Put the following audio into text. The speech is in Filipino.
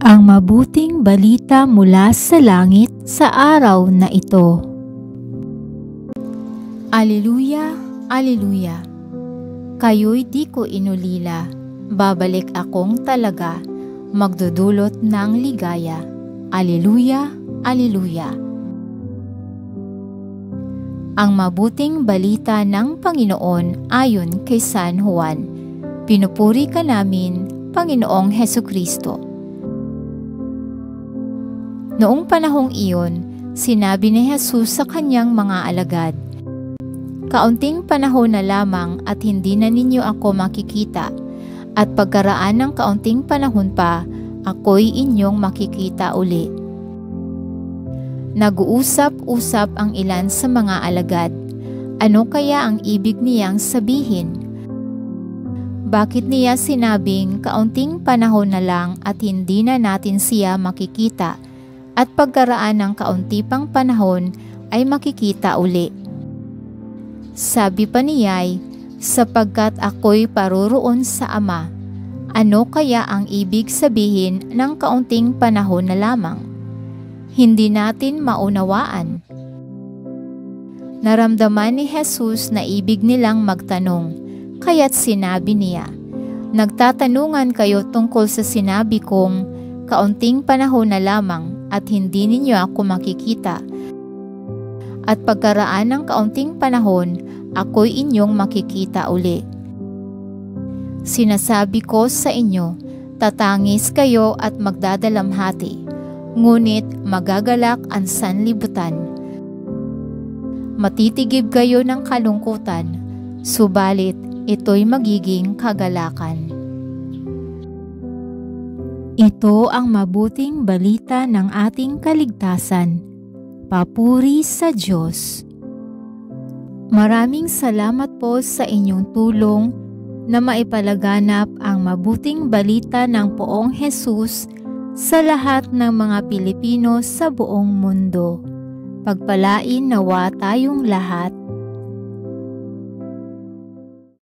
Ang mabuting balita mula sa langit sa araw na ito. Alleluia, Alleluia. Kayo'y di ko inulila, babalik akong talaga, magdudulot ng ligaya. Alleluia, Alleluia. Ang mabuting balita ng Panginoon ayon kay San Juan. Pinupuri ka namin, Panginoong Hesukristo. Noong panahong iyon, sinabi ni Jesus sa kanyang mga alagad, "Kaunting panahon na lamang at hindi na ninyo ako makikita, at pagkaraan ng kaunting panahon pa, ako'y inyong makikita uli." Nag-uusap-usap ang ilan sa mga alagad. Ano kaya ang ibig niyang sabihin? Bakit niya sinabing kaunting panahon na lang at hindi na natin siya makikita, at pagkaraan ng kaunti pang panahon ay makikita uli? Sabi pa niya'y, "Sapagkat ako'y paroroon sa Ama." Ano kaya ang ibig sabihin ng kaunting panahon na lamang? Hindi natin maunawaan. Naramdaman ni Jesus na ibig nilang magtanong, kaya't sinabi niya, "Nagtatanungan kayo tungkol sa sinabi kong kaunting panahon na lamang at hindi ninyo ako makikita, at pagkaraan ng kaunting panahon, ako'y inyong makikita uli. Sinasabi ko sa inyo, tatangis kayo at magdadalamhati, ngunit magagalak ang sanlibutan. Matitigib kayo ng kalungkutan, subalit ito'y magiging kagalakan." Ito ang mabuting balita ng ating kaligtasan. Papuri sa Diyos. Maraming salamat po sa inyong tulong na maipalaganap ang mabuting balita ng Poong Jesus sa lahat ng mga Pilipino sa buong mundo. Pagpalain nawa tayong lahat.